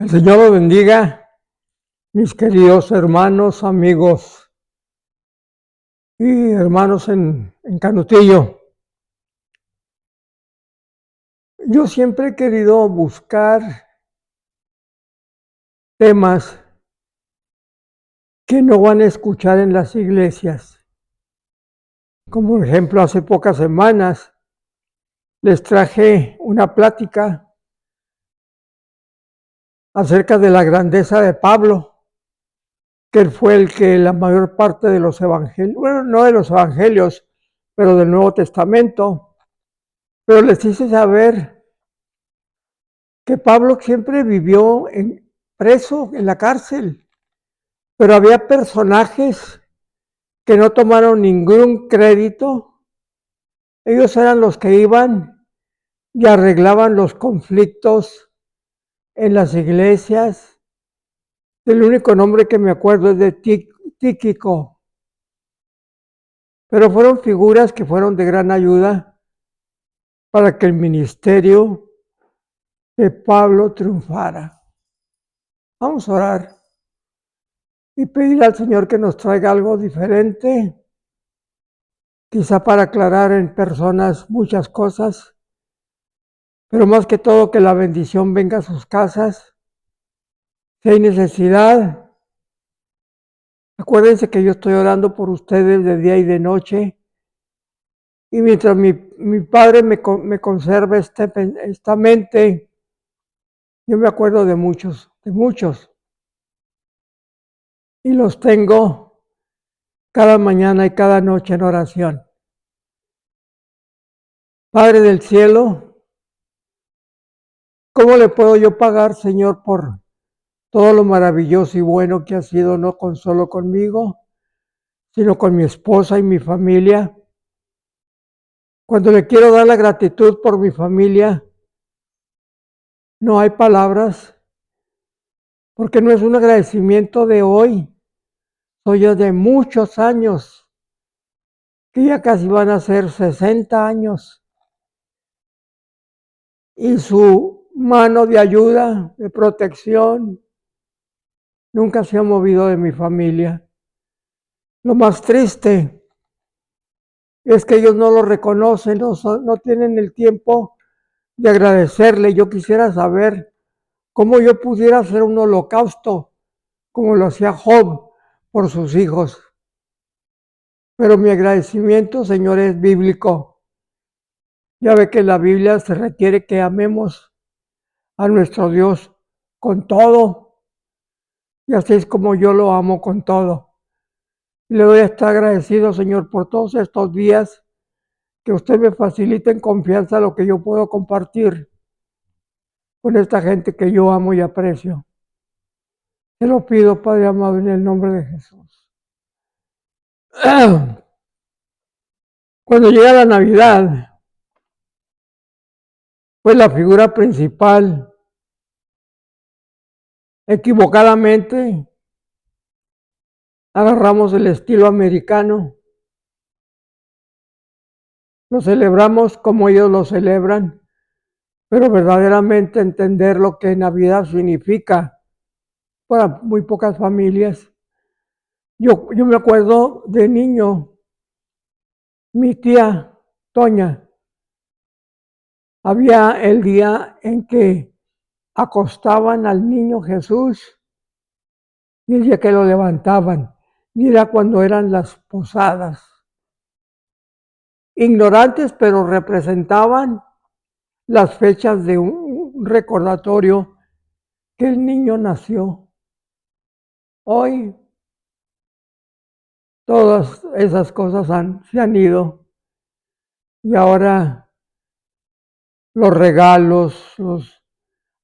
El Señor los bendiga, mis queridos hermanos, amigos y hermanos en Canutillo. Yo siempre he querido buscar temas que no van a escuchar en las iglesias. Como por ejemplo, hace pocas semanas les traje una plática acerca de la grandeza de Pablo, que él fue el que la mayor parte de los evangelios, bueno, no de los evangelios, pero del Nuevo Testamento, pero les hice saber que Pablo siempre vivió preso en la cárcel, pero había personajes que no tomaron ningún crédito. Ellos eran los que iban y arreglaban los conflictos en las iglesias. El único nombre que me acuerdo es de Tíquico, pero fueron figuras que fueron de gran ayuda para que el ministerio de Pablo triunfara. Vamos a orar y pedir al Señor que nos traiga algo diferente, quizá para aclarar en personas muchas cosas, pero más que todo que la bendición venga a sus casas. Si hay necesidad, acuérdense que yo estoy orando por ustedes de día y de noche, y mientras mi Padre me conserve esta mente, yo me acuerdo de muchos, y los tengo cada mañana y cada noche en oración. Padre del cielo, ¿cómo le puedo yo pagar, Señor, por todo lo maravilloso y bueno que ha sido, no solo conmigo, sino con mi esposa y mi familia? Cuando le quiero dar la gratitud por mi familia, no hay palabras, porque no es un agradecimiento de hoy, soy yo de muchos años, que ya casi van a ser 60 años, y su mano de ayuda, de protección, nunca se ha movido de mi familia. Lo más triste es que ellos no lo reconocen, no tienen el tiempo de agradecerle. Yo quisiera saber cómo yo pudiera hacer un holocausto, como lo hacía Job por sus hijos. Pero mi agradecimiento, Señor, es bíblico. Ya ve que en la Biblia se requiere que amemos a nuestro Dios con todo, y así es como yo lo amo con todo. Y le doy a estar agradecido, Señor, por todos estos días que usted me facilite en confianza lo que yo puedo compartir con esta gente que yo amo y aprecio. Te lo pido, Padre amado, en el nombre de Jesús. Cuando llega la Navidad, pues la figura principal, equivocadamente, agarramos el estilo americano, lo celebramos como ellos lo celebran, pero verdaderamente entender lo que Navidad significa para muy pocas familias. Yo me acuerdo de niño, mi tía Toña, había el día en que acostaban al niño Jesús y el día que lo levantaban, y era cuando eran las posadas. Ignorantes, pero representaban las fechas de un recordatorio que el niño nació. Hoy todas esas cosas se han ido, y ahora los regalos,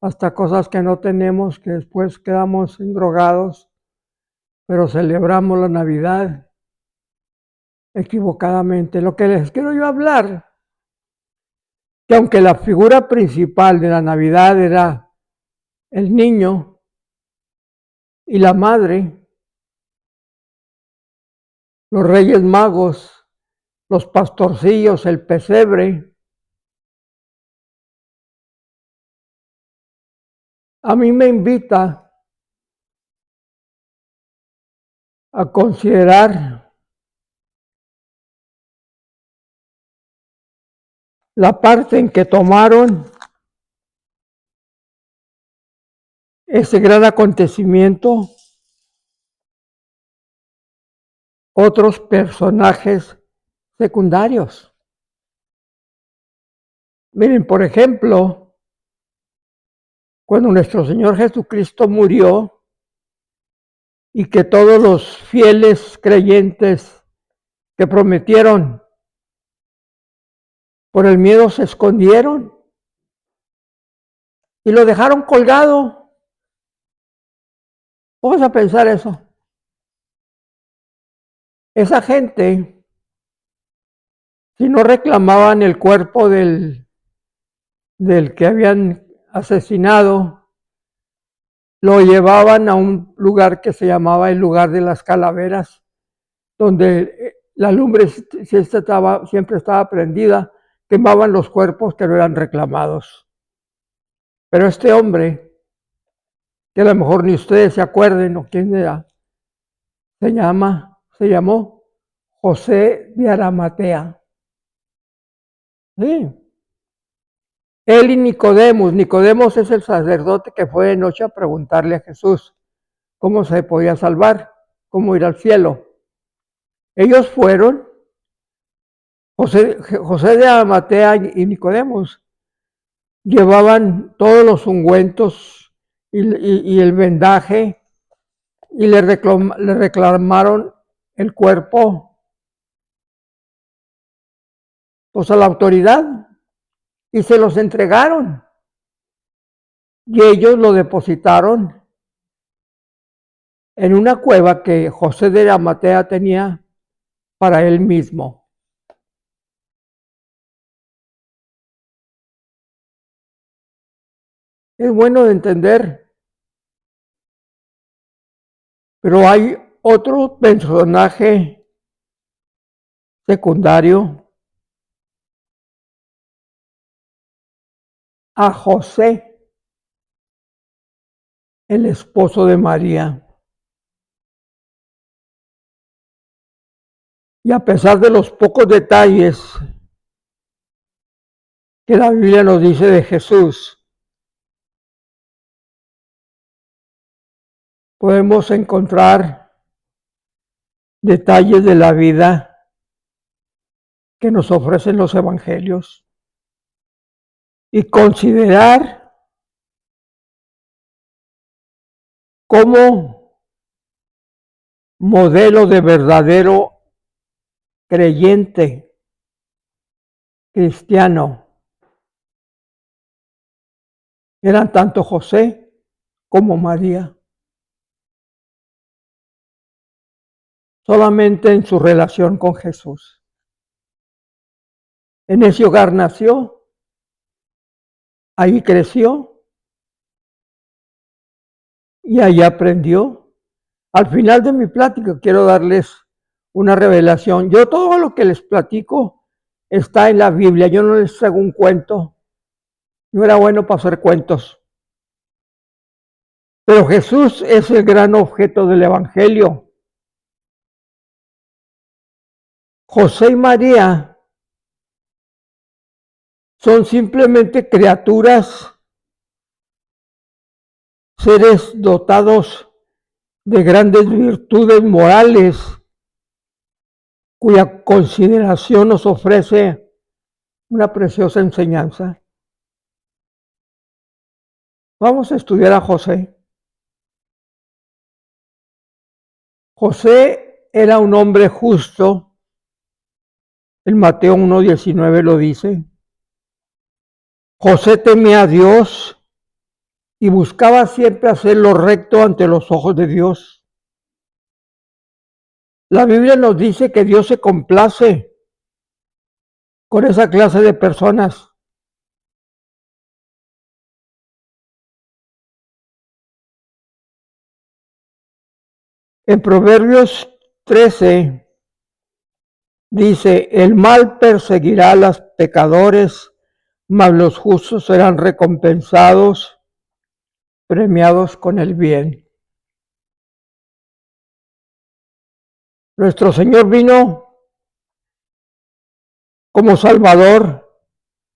hasta cosas que no tenemos, que después quedamos drogados, pero celebramos la Navidad equivocadamente. Lo que les quiero yo hablar, que aunque la figura principal de la Navidad era el niño y la madre, los Reyes Magos, los pastorcillos, el pesebre, a mí me invita a considerar la parte en que tomaron ese gran acontecimiento otros personajes secundarios. Miren, por ejemplo, cuando nuestro Señor Jesucristo murió y que todos los fieles creyentes que prometieron por el miedo se escondieron y lo dejaron colgado. Vamos a pensar eso. Esa gente, si no reclamaban el cuerpo del que habían asesinado, lo llevaban a un lugar que se llamaba el lugar de las calaveras, donde la lumbre siempre estaba prendida, quemaban los cuerpos que no eran reclamados. Pero este hombre, que a lo mejor ni ustedes se acuerden o quién era, se llamó José de Arimatea. Sí. Él y Nicodemos es el sacerdote que fue de noche a preguntarle a Jesús cómo se podía salvar, cómo ir al cielo. Ellos fueron, José de Arimatea y Nicodemos, llevaban todos los ungüentos y el vendaje y le reclamaron el cuerpo pues a la autoridad y se los entregaron y ellos lo depositaron en una cueva que José de Arimatea tenía para él mismo. Es bueno de entender, pero hay otro personaje secundario a José, el esposo de María. Y a pesar de los pocos detalles que la Biblia nos dice de Jesús, podemos encontrar detalles de la vida que nos ofrecen los evangelios y considerar como modelo de verdadero creyente cristiano eran tanto José como María. Solamente en su relación con Jesús. En ese hogar nació, ahí creció y ahí aprendió. Al final de mi plática quiero darles una revelación. Yo todo lo que les platico está en la Biblia. Yo no les hago un cuento. No era bueno para hacer cuentos. Pero Jesús es el gran objeto del Evangelio. José y María son simplemente criaturas, seres dotados de grandes virtudes morales, cuya consideración nos ofrece una preciosa enseñanza. Vamos a estudiar a José. José era un hombre justo. En Mateo 1:19 lo dice. José temía a Dios y buscaba siempre hacer lo recto ante los ojos de Dios. La Biblia nos dice que Dios se complace con esa clase de personas. En Proverbios 13 dice, el mal perseguirá a los pecadores, mas los justos serán recompensados. premiados con el bien. Nuestro Señor vino como Salvador,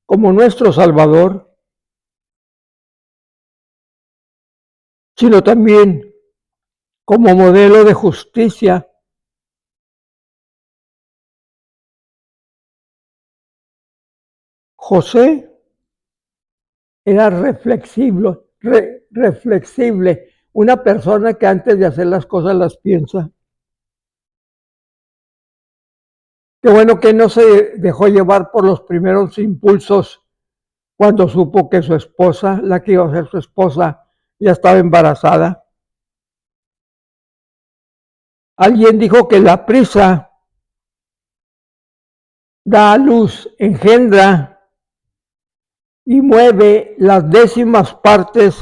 como nuestro Salvador, sino también como modelo de justicia. José era reflexible, una persona que antes de hacer las cosas las piensa. Qué bueno que no se dejó llevar por los primeros impulsos cuando supo que su esposa, la que iba a ser su esposa, ya estaba embarazada. Alguien dijo que la prisa da a luz, engendra y mueve las décimas partes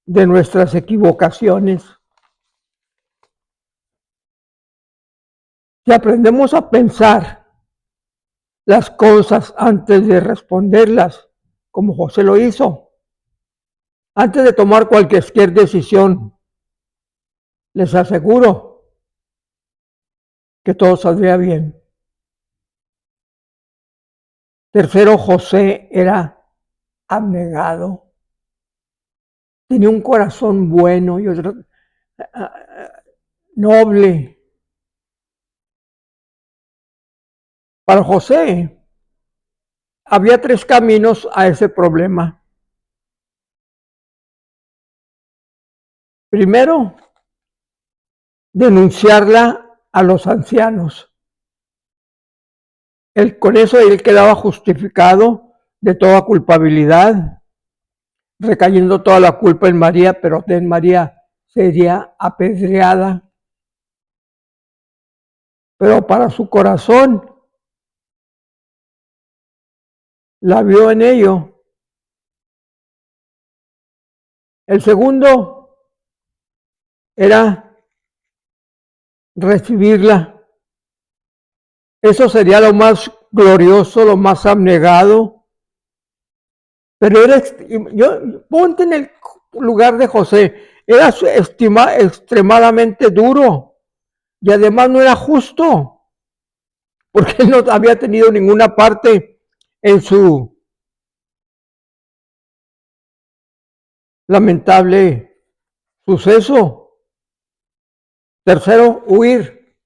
de nuestras equivocaciones. Si aprendemos a pensar las cosas antes de responderlas, como José lo hizo, antes de tomar cualquier decisión, les aseguro que todo saldría bien. Tercero, José era abnegado, tenía un corazón bueno y otro noble. Para José había tres caminos a ese problema. Primero, denunciarla a los ancianos. Con eso él quedaba justificado de toda culpabilidad, recayendo toda la culpa en María, pero en María sería apedreada. Pero para su corazón la vio en ello. El segundo era recibirla. Eso sería lo más glorioso, lo más abnegado. Pero ponte en el lugar de José, era extremadamente duro y además no era justo, porque él no había tenido ninguna parte en su lamentable suceso. Tercero, huir.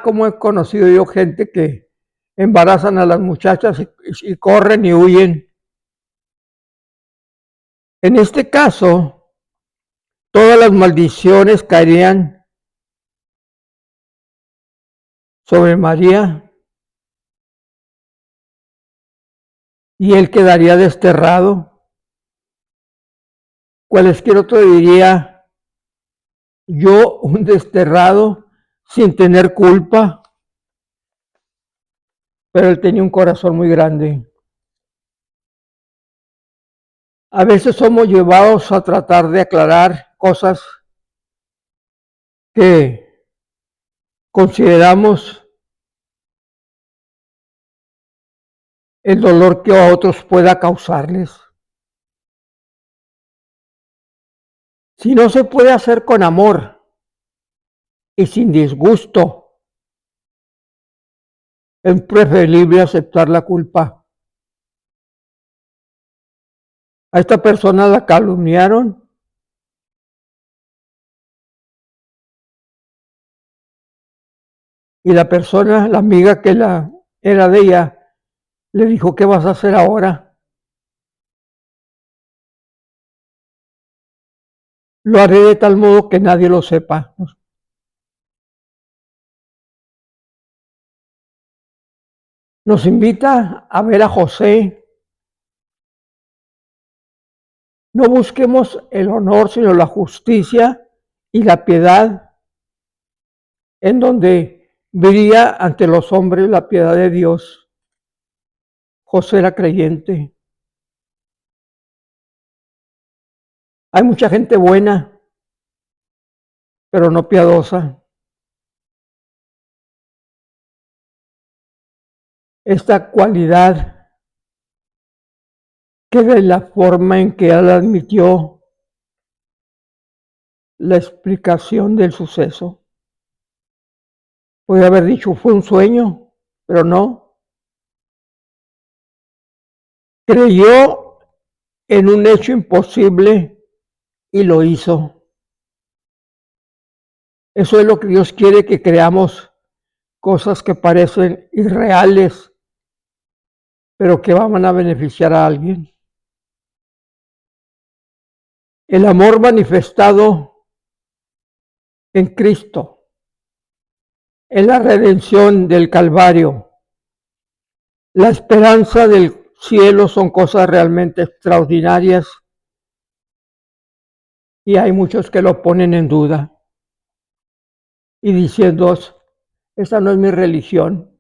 Cómo he conocido yo gente que embarazan a las muchachas y corren y huyen. En este caso, todas las maldiciones caerían sobre María y él quedaría desterrado. Cualesquiera otro diría, yo un desterrado sin tener culpa, pero él tenía un corazón muy grande. A veces somos llevados a tratar de aclarar cosas que consideramos el dolor que a otros pueda causarles. Si no se puede hacer con amor y sin disgusto, es preferible aceptar la culpa. A esta persona la calumniaron y la persona, la amiga que era de ella, le dijo, ¿qué vas a hacer ahora? Lo haré de tal modo que nadie lo sepa. Nos invita a ver a José. No busquemos el honor, sino la justicia y la piedad, en donde vería ante los hombres la piedad de Dios. José era creyente. Hay mucha gente buena, pero no piadosa. Esta cualidad que de la forma en que él admitió la explicación del suceso. Podría haber dicho, fue un sueño, pero no. Creyó en un hecho imposible y lo hizo. Eso es lo que Dios quiere, que creamos cosas que parecen irreales, pero que van a beneficiar a alguien. El amor manifestado en Cristo, en la redención del Calvario, la esperanza del cielo son cosas realmente extraordinarias y hay muchos que lo ponen en duda y diciendo, esa no es mi religión.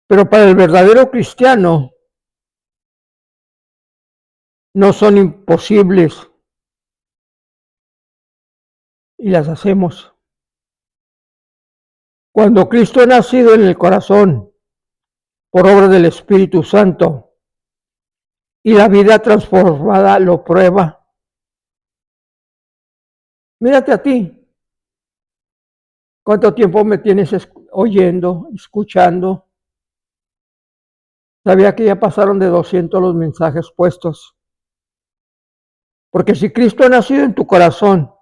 Pero para el verdadero cristiano no son imposibles y las hacemos. Cuando Cristo ha nacido en el corazón por obra del Espíritu Santo y la vida transformada lo prueba. Mírate a ti. ¿Cuánto tiempo me tienes oyendo, escuchando? Sabía que ya pasaron de 200 los mensajes puestos. Porque si Cristo ha nacido en tu corazón,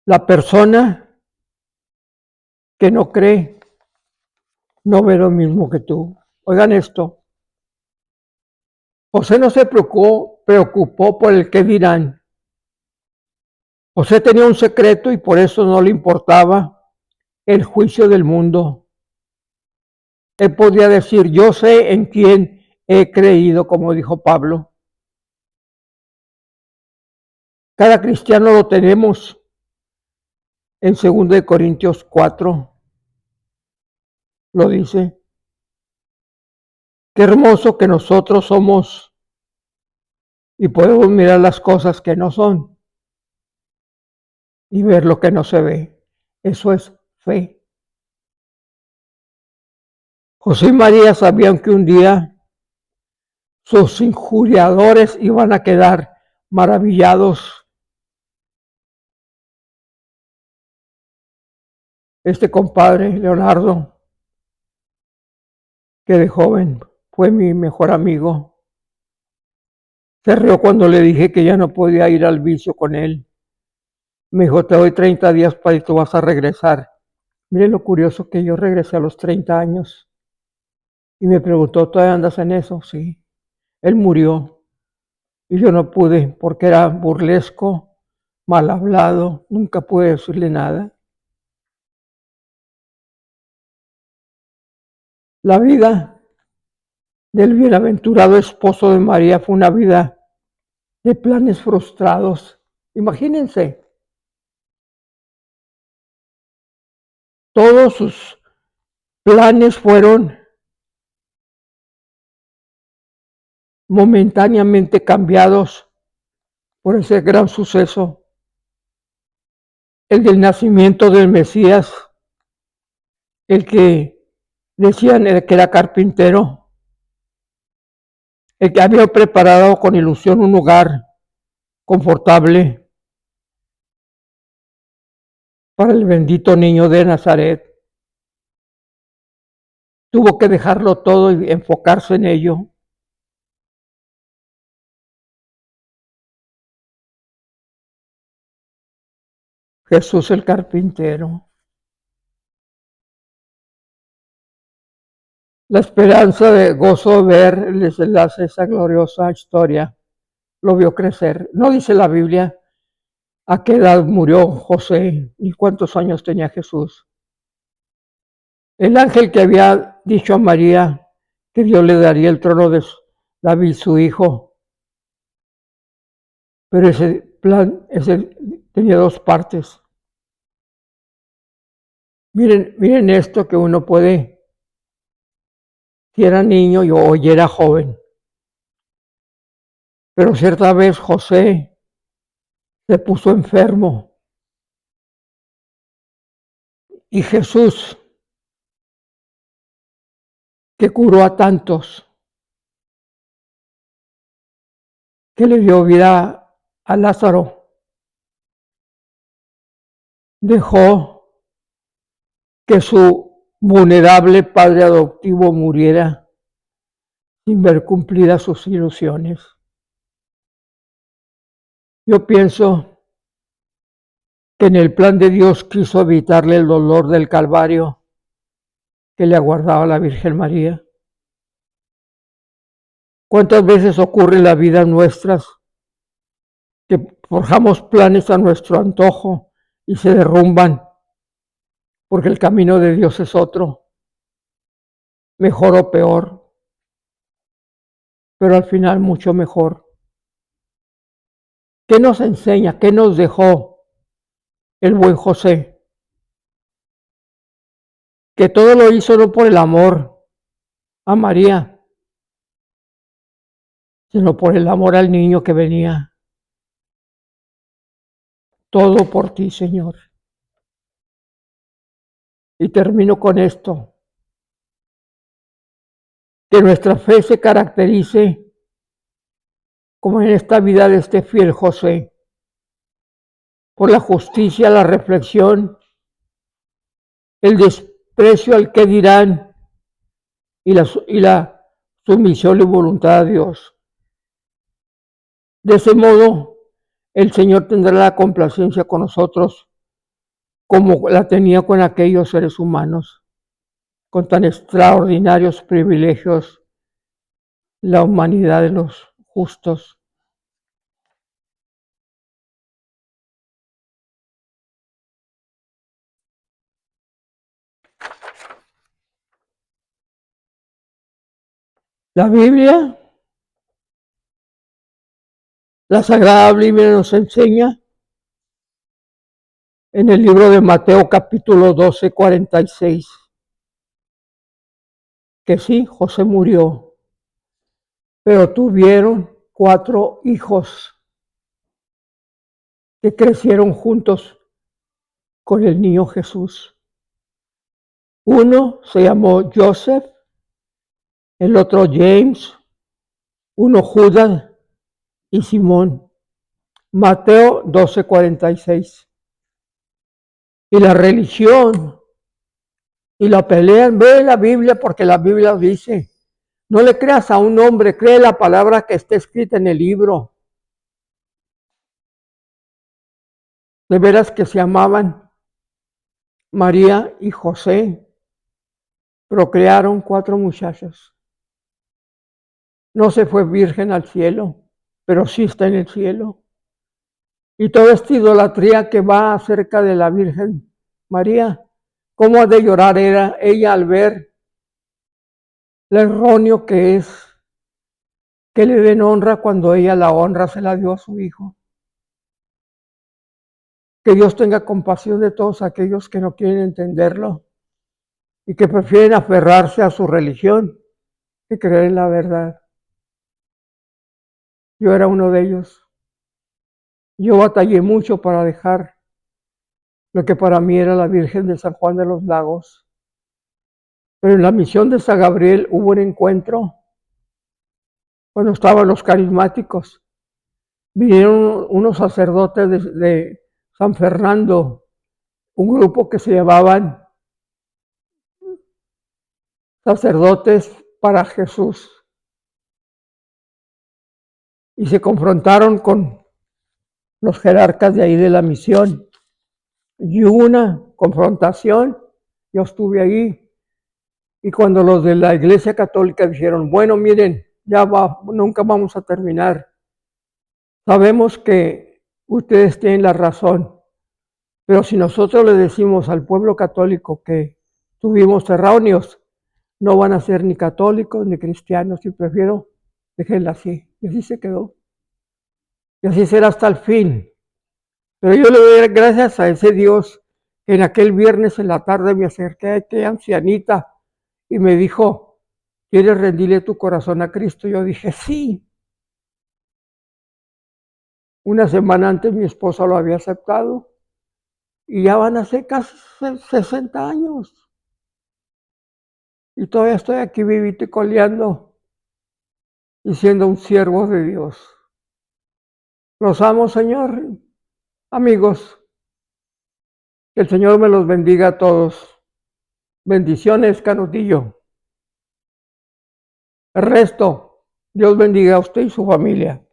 la persona que no cree no ve lo mismo que tú. Oigan esto. José no se preocupó por el qué dirán. José tenía un secreto y por eso no le importaba el juicio del mundo. Él podía decir, yo sé en quién he creído, como dijo Pablo. Cada cristiano lo tenemos en 2 Corintios 4. Lo dice. Qué hermoso que nosotros somos y podemos mirar las cosas que no son y ver lo que no se ve. Eso es fe. José y María sabían que un día sus injuriadores iban a quedar maravillados. Este compadre, Leonardo, que de joven fue mi mejor amigo, se rió cuando le dije que ya no podía ir al vicio con él. Me dijo, te doy 30 días para y tú vas a regresar. Mire lo curioso que yo regresé a los 30 años. Y me preguntó, ¿todavía andas en eso? Sí. Él murió y yo no pude porque era burlesco, mal hablado, nunca pude decirle nada. La vida del bienaventurado esposo de María fue una vida de planes frustrados. Imagínense, todos sus planes fueron momentáneamente cambiados por ese gran suceso, el del nacimiento del Mesías, el que decían que era carpintero, el que había preparado con ilusión un lugar confortable para el bendito niño de Nazaret. Tuvo que dejarlo todo y enfocarse en ello. Jesús el carpintero. La esperanza de gozo de ver el desenlace de esa gloriosa historia lo vio crecer. No dice la Biblia a qué edad murió José ni cuántos años tenía Jesús. El ángel que había dicho a María que Dios le daría el trono de David, su hijo. Pero ese plan tenía dos partes. Miren esto que uno puede, si era niño o ya era joven. Pero cierta vez José se puso enfermo y Jesús que curó a tantos, que le dio vida a Lázaro, dejó que su vulnerable padre adoptivo muriera sin ver cumplidas sus ilusiones. Yo pienso que en el plan de Dios quiso evitarle el dolor del Calvario que le aguardaba la Virgen María. ¿Cuántas veces ocurre en la vida nuestras que forjamos planes a nuestro antojo y se derrumban porque el camino de Dios es otro, mejor o peor, pero al final mucho mejor? ¿Qué nos enseña? ¿Qué nos dejó el buen José? Que todo lo hizo no por el amor a María, sino por el amor al niño que venía. Todo por ti, Señor. Y termino con esto. Que nuestra fe se caracterice como en esta vida de este fiel José, por la justicia, la reflexión, el desprecio al que dirán y la sumisión y voluntad a Dios. De ese modo, el Señor tendrá la complacencia con nosotros como la tenía con aquellos seres humanos, con tan extraordinarios privilegios, la humanidad de los justos. La Biblia, la Sagrada Biblia nos enseña en el libro de Mateo capítulo 12, 46, que sí, José murió, pero tuvieron 4 hijos que crecieron juntos con el niño Jesús. Uno se llamó Joseph, el otro James, uno Judas y Simón. Mateo 12, 46. Y la religión y la pelea, ve la Biblia porque la Biblia dice, no le creas a un hombre, cree la palabra que está escrita en el libro. De veras que se amaban María y José, procrearon 4 muchachos. No se fue virgen al cielo, pero sí está en el cielo. Y toda esta idolatría que va acerca de la Virgen María, cómo ha de llorar era ella al ver lo erróneo que es que le den honra cuando ella la honra se la dio a su hijo. Que Dios tenga compasión de todos aquellos que no quieren entenderlo y que prefieren aferrarse a su religión que creer en la verdad. Yo era uno de ellos. Yo batallé mucho para dejar lo que para mí era la Virgen de San Juan de los Lagos. Pero en la misión de San Gabriel hubo un encuentro cuando estaban los carismáticos. Vinieron unos sacerdotes de San Fernando, un grupo que se llamaban Sacerdotes para Jesús. Y se confrontaron con los jerarcas de ahí de la misión. Y hubo una confrontación, yo estuve ahí, y cuando los de la Iglesia Católica dijeron, bueno, miren, nunca vamos a terminar. Sabemos que ustedes tienen la razón, pero si nosotros le decimos al pueblo católico que tuvimos erróneos, no van a ser ni católicos ni cristianos, y prefiero déjenla así. Y así se quedó. Y así será hasta el fin. Pero yo le doy gracias a ese Dios que en aquel viernes en la tarde me acerqué a aquella ancianita y me dijo, ¿quieres rendirle tu corazón a Cristo? Yo dije, sí. Una semana antes mi esposa lo había aceptado y ya van a ser casi 60 años. y todavía estoy aquí vivito y coleando y siendo un siervo de Dios. Los amo, Señor. Amigos, que el Señor me los bendiga a todos. Bendiciones, Canutillo. El resto, Dios bendiga a usted y su familia.